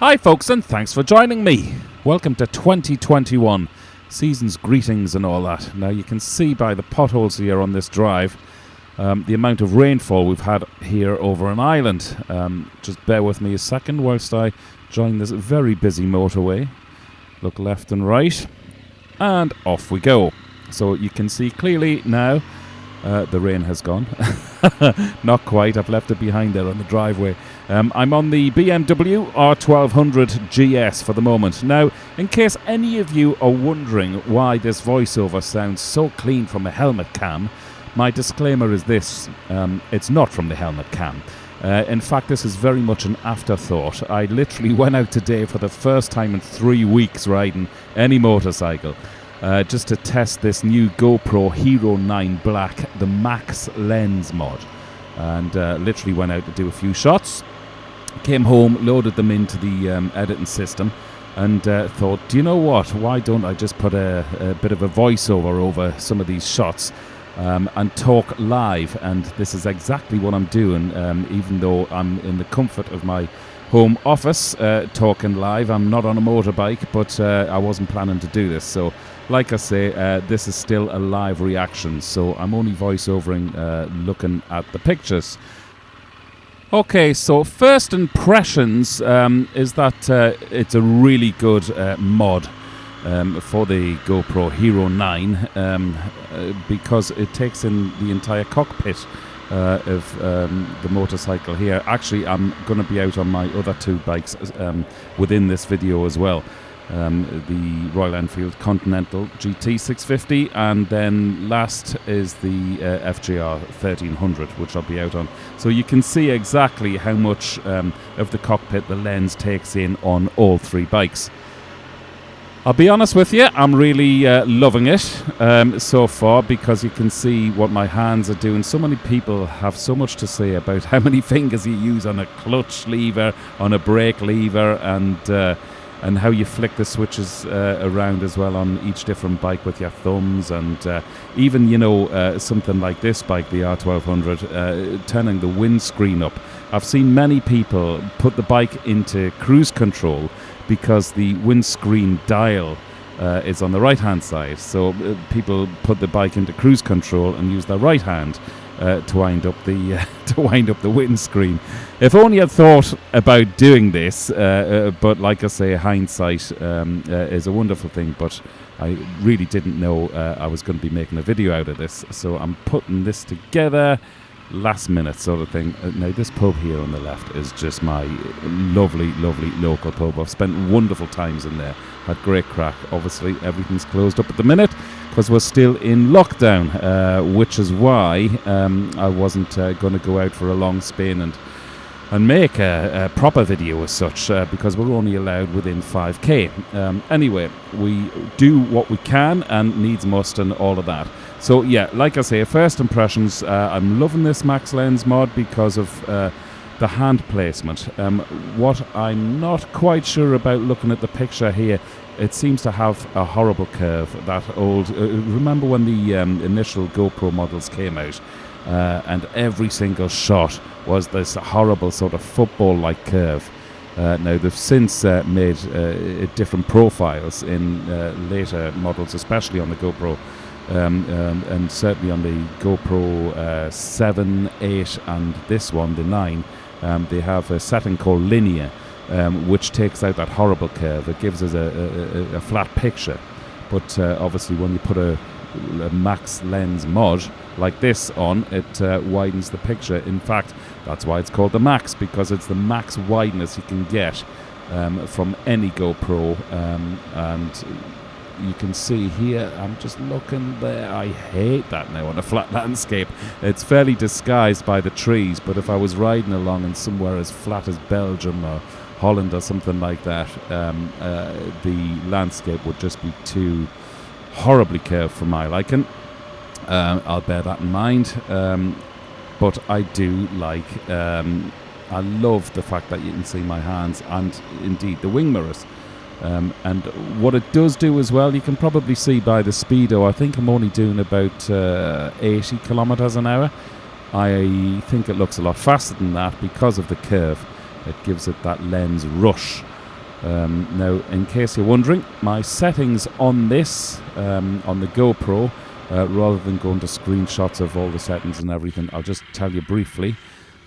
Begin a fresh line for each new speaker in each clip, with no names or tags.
Hi folks, and thanks for joining me. Welcome to 2021. Season's greetings and all that. Now you can see by the potholes here on this drive the amount of rainfall we've had here over an island. Just bear with me a second whilst I join this very busy motorway. Look left and right, and off we go. So you can see clearly now the rain has gone. Not quite, I've left it behind there on the driveway. I'm on the BMW R1200 GS for the moment. Now, in case any of you are wondering why this voiceover sounds so clean from a helmet cam, my disclaimer is this: it's not from the helmet cam. In fact, this is very much an afterthought. I literally went out today for the first time in 3 weeks riding any motorcycle. Just to test this new GoPro Hero 9 Black, the Max lens mod. And literally went out to do a few shots. Came home, loaded them into the editing system, and thought, do you know what? Why don't I just put a bit of a voiceover over some of these shots and talk live? And this is exactly what I'm doing, even though I'm in the comfort of my home office talking live. I'm not on a motorbike, but I wasn't planning to do this. So, like I say, this is still a live reaction, so I'm only voiceovering looking at the pictures. Okay, so first impressions is that it's a really good mod for the GoPro Hero 9 because it takes in the entire cockpit of the motorcycle here. Actually, I'm going to be out on my other two bikes within this video as well. The Royal Enfield Continental GT650, and then last is the FJR1300, which I'll be out on. So you can see exactly how much of the cockpit the lens takes in on all three bikes. I'll be honest with you, I'm really loving it so far, because you can see what my hands are doing. So many people have so much to say about how many fingers you use on a clutch lever, on a brake lever, and how you flick the switches around as well on each different bike with your thumbs, and even, you know, something like this bike, the R1200, turning the windscreen up. I've seen many people put the bike into cruise control because the windscreen dial is on the right hand side, so people put the bike into cruise control and use their right hand to wind up the windscreen. If only I'd thought about doing this, but like I say, hindsight is a wonderful thing. But I really didn't know I was going to be making a video out of this, so I'm putting this together last minute sort of thing. Now this pub here on the left is just my lovely local pub. I've spent wonderful times in there, had great crack. Obviously everything's closed up at the minute because we're still in lockdown, which is why I wasn't going to go out for a long spin and make a proper video as such, because we're only allowed within 5k. Anyway, we do what we can and needs must and all of that. So yeah, like I say, first impressions, I'm loving this Max lens mod because of the hand placement. What I'm not quite sure about looking at the picture here, it seems to have a horrible curve. That old, remember when the initial GoPro models came out, and every single shot was this horrible sort of football-like curve. Now they've since made different profiles in later models, especially on the GoPro, and certainly on the GoPro 7, 8 and this one, the 9. They have a setting called linear, which takes out that horrible curve. It gives us a flat picture, but obviously when you put a Max lens mod like this on, it widens the picture. In fact, that's why it's called the Max, because it's the max wideness you can get from any GoPro. And you can see here, I'm just looking there, I hate that now on a flat landscape. It's fairly disguised by the trees, but if I was riding along in somewhere as flat as Belgium or Holland or something like that, the landscape would just be too horribly curved for my liking. I'll bear that in mind, but I do like, I love the fact that you can see my hands and indeed the wing mirrors. And what it does do as well, you can probably see by the speedo, I think I'm only doing about 80 kilometers an hour. I think it looks a lot faster than that because of the curve. It gives it that lens rush. Now, in case you're wondering, my settings on this, on the GoPro, rather than going to screenshots of all the settings and everything, I'll just tell you briefly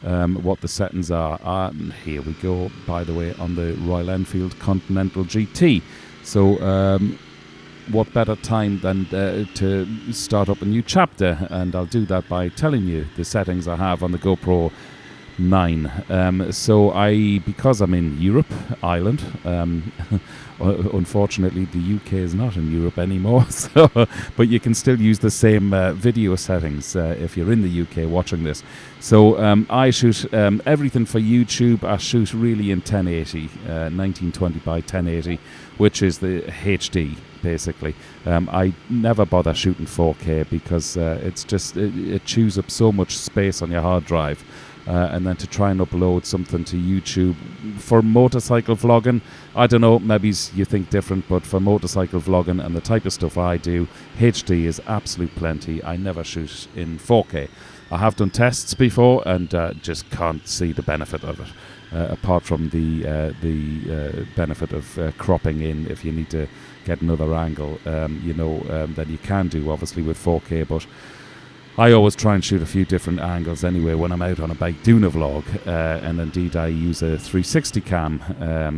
what the settings are. And here we go, by the way, on the Royal Enfield Continental GT. So what better time than to start up a new chapter, and I'll do that by telling you the settings I have on the GoPro 9. So because I'm in Europe, Ireland, unfortunately the UK is not in Europe anymore, so, but you can still use the same video settings if you're in the UK watching this. So I shoot everything for YouTube. I shoot really in 1080, 1920 by 1080, which is the HD basically. I never bother shooting 4K because it's just it chews up so much space on your hard drive. And then to try and upload something to YouTube for motorcycle vlogging, I don't know, maybe you think different, but for motorcycle vlogging and the type of stuff I do, HD is absolute plenty. I never shoot in 4K. I have done tests before and just can't see the benefit of it, apart from the benefit of cropping in if you need to get another angle, then you can do obviously with 4K, but I always try and shoot a few different angles anyway when I'm out on a bike doing a vlog, and indeed I use a 360 cam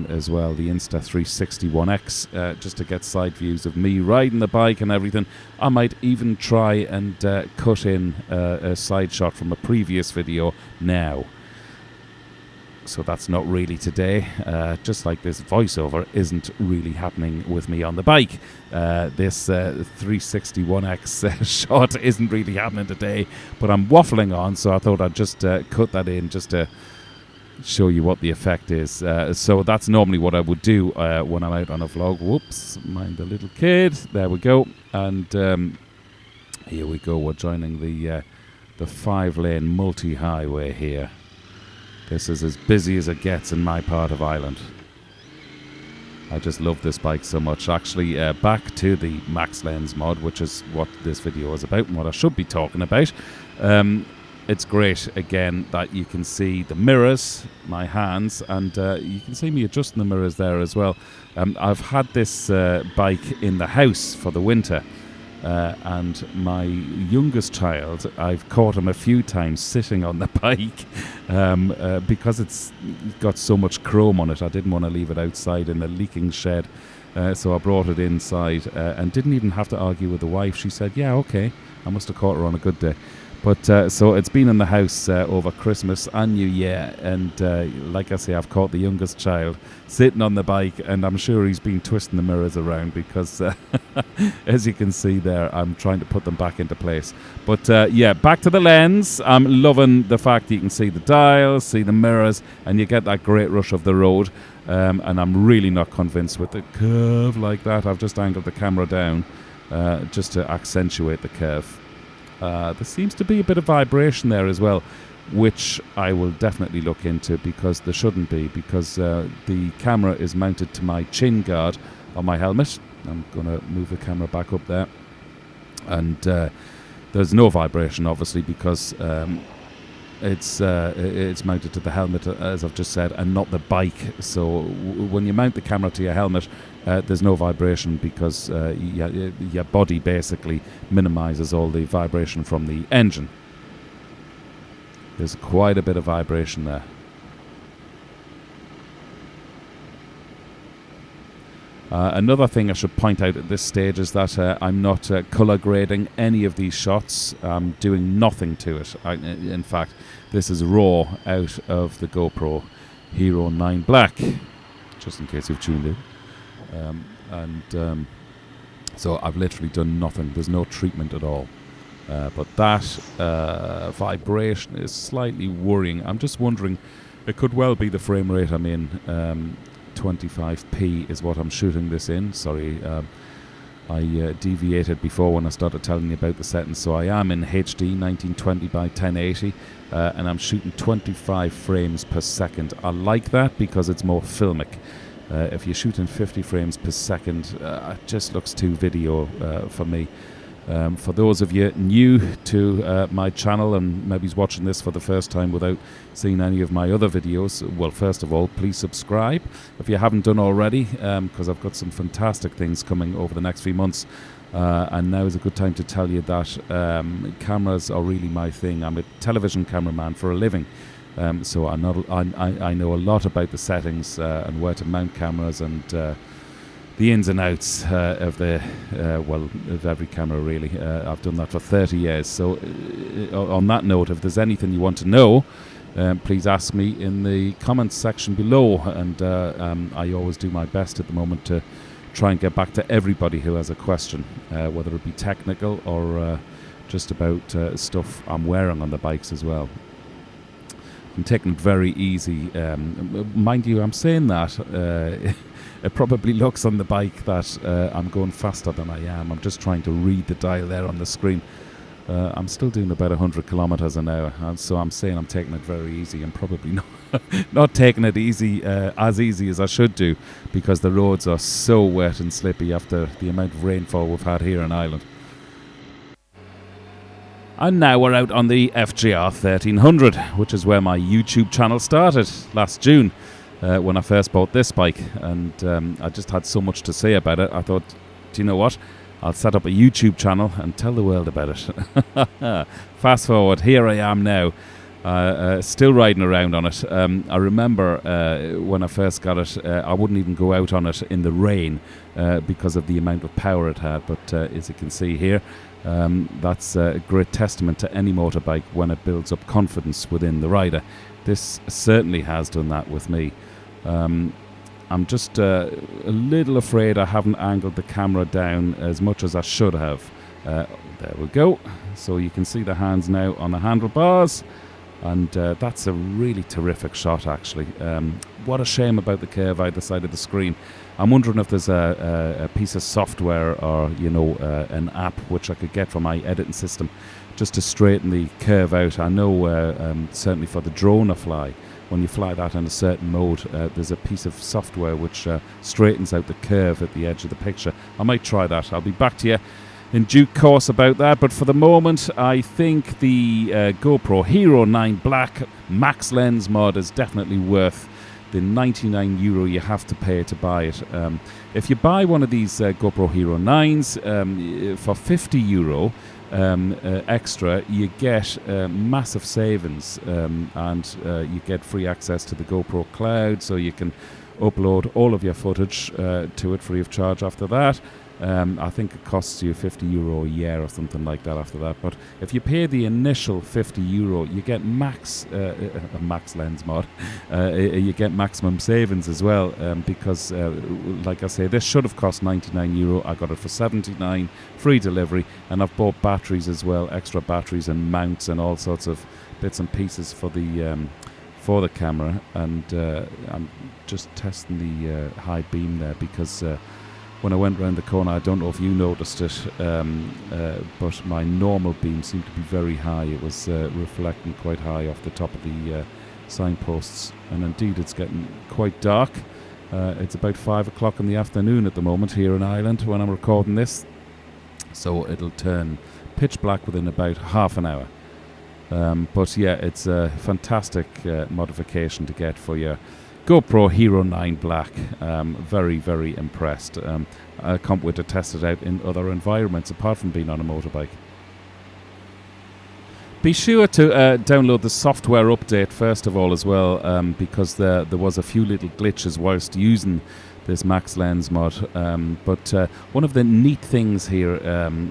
as well, the Insta 360-1X, just to get side views of me riding the bike and everything. I might even try and cut in a side shot from a previous video now. So that's not really today, just like this voiceover isn't really happening with me on the bike. This 360-1X shot isn't really happening today, but I'm waffling on, so I thought I'd just cut that in just to show you what the effect is. So that's normally what I would do when I'm out on a vlog. Whoops, mind the little kid. There we go. And here we go. We're joining the 5-lane multi-highway here. This is as busy as it gets in my part of Ireland. I just love this bike so much. Actually, back to the Max Lens mod, which is what this video is about and what I should be talking about. It's great, again, that you can see the mirrors, my hands, and you can see me adjusting the mirrors there as well. I've had this bike in the house for the winter. And my youngest child, I've caught him a few times sitting on the bike because it's got so much chrome on it. I didn't want to leave it outside in a leaking shed, so I brought it inside and didn't even have to argue with the wife. She said, yeah, okay. I must have caught her on a good day. But so it's been in the house over Christmas and New Year, and like I say, I've caught the youngest child sitting on the bike, and I'm sure he's been twisting the mirrors around because, as you can see there, I'm trying to put them back into place. But yeah, back to the lens. I'm loving the fact that you can see the dials, see the mirrors, and you get that great rush of the road. And I'm really not convinced with the curve like that. I've just angled the camera down just to accentuate the curve. There seems to be a bit of vibration there as well, which I will definitely look into, because there shouldn't be, because the camera is mounted to my chin guard on my helmet. I'm going to move the camera back up there, and there's no vibration obviously because it's mounted to the helmet, as I've just said, and not the bike. So when you mount the camera to your helmet, there's no vibration because your body basically minimizes all the vibration from the engine. There's quite a bit of vibration there. Another thing I should point out at this stage is that I'm not color grading any of these shots. I'm doing nothing to it. In fact, this is raw out of the GoPro Hero 9 Black, just in case you've tuned in. So I've literally done nothing. There's no treatment at all. But that vibration is slightly worrying. I'm just wondering, it could well be the frame rate I'm in. 25p is what I'm shooting this in. Sorry, I deviated before when I started telling you about the settings. So I am in HD 1920 by 1080, and I'm shooting 25 frames per second. I like that because it's more filmic. If you're shooting 50 frames per second, it just looks too video for me. For those of you new to my channel and maybe watching this for the first time without seeing any of my other videos, well, first of all, please subscribe if you haven't done already, because I've got some fantastic things coming over the next few months. And now is a good time to tell you that cameras are really my thing. I'm a television cameraman for a living, so I know a lot about the settings and where to mount cameras and the ins and outs of every camera really. I've done that for 30 years. So on that note, if there's anything you want to know, please ask me in the comments section below, and I always do my best at the moment to try and get back to everybody who has a question, whether it be technical or just about stuff I'm wearing on the bikes as well. I'm taking it very easy. Mind you, I'm saying that it probably looks on the bike that I'm going faster than I am. I'm just trying to read the dial there on the screen. I'm still doing about 100 kilometers an hour, and so I'm saying I'm taking it very easy. I'm probably not taking it easy as I should do, because the roads are so wet and slippy after the amount of rainfall we've had here in Ireland. And now we're out on the FJR1300, which is where my YouTube channel started last June when I first bought this bike, and I just had so much to say about it. I thought, do you know what? I'll set up a YouTube channel and tell the world about it. Fast forward, here I am now, still riding around on it. I remember when I first got it, I wouldn't even go out on it in the rain because of the amount of power it had. But as you can see here, that's a great testament to any motorbike when it builds up confidence within the rider. This certainly has done that with me. I'm just a little afraid I haven't angled the camera down as much as I should have. There we go. So you can see the hands now on the handlebars, and that's a really terrific shot actually. What a shame about the curve either side of the screen. I'm wondering if there's a piece of software or an app which I could get from my editing system just to straighten the curve out. I know certainly for the drone I fly, when you fly that in a certain mode, there's a piece of software which straightens out the curve at the edge of the picture. I might try that. I'll be back to you in due course about that, but for the moment I think the GoPro Hero 9 Black Max Lens mod is definitely worth the €99 you have to pay to buy it. If you buy one of these GoPro Hero 9s for €50 extra, you get massive savings, and you get free access to the GoPro cloud, so you can upload all of your footage to it free of charge after that. I think it costs you €50 a year or something like that after that. But if you pay the initial €50, you get a max lens mod. You get maximum savings as well, because, like I say, this should have cost €99. I got it for $79, free delivery, and I've bought batteries as well, extra batteries and mounts and all sorts of bits and pieces for the camera. And I'm just testing the high beam there because when I went round the corner, I don't know if you noticed it, but my normal beam seemed to be very high. It was reflecting quite high off the top of the signposts, and indeed it's getting quite dark. It's about 5 o'clock in the afternoon at the moment here in Ireland when I'm recording this, so it'll turn pitch black within about half an hour. But yeah, it's a fantastic modification to get for your GoPro Hero 9 Black. Very, very impressed. I can't wait to test it out in other environments apart from being on a motorbike. Be sure to download the software update first of all as well, because there was a few little glitches whilst using this Max Lens mod. But one of the neat things here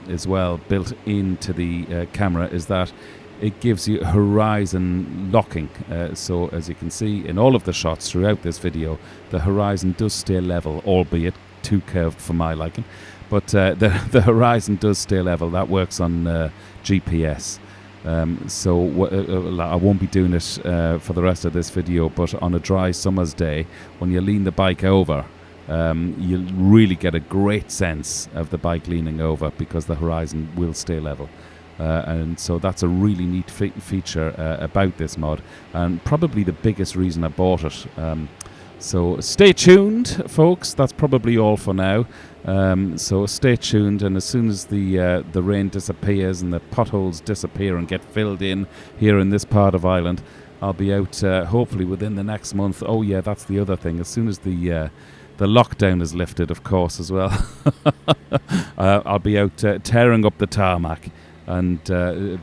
as well built into the camera is that it gives you horizon locking. So as you can see in all of the shots throughout this video, the horizon does stay level, albeit too curved for my liking. But the horizon does stay level. That works on GPS. So I won't be doing it for the rest of this video, but on a dry summer's day, when you lean the bike over, you'll really get a great sense of the bike leaning over because the horizon will stay level. And so that's a really neat feature about this mod, and probably the biggest reason I bought it. So stay tuned, folks. That's probably all for now. So stay tuned, and as soon as the rain disappears and the potholes disappear and get filled in here in this part of Ireland, I'll be out hopefully within the next month. Oh yeah, that's the other thing. As soon as the lockdown is lifted, of course, as well, I'll be out tearing up the tarmac and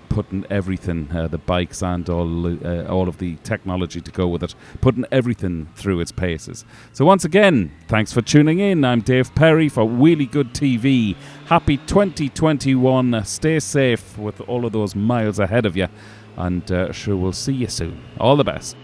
putting everything, the bikes and all of the technology to go with it, putting everything through its paces. So once again, thanks for tuning in. I'm Dave Perry for Wheelie Good TV. Happy 2021. Stay safe with all of those miles ahead of you, and sure, we'll see you soon. All the best.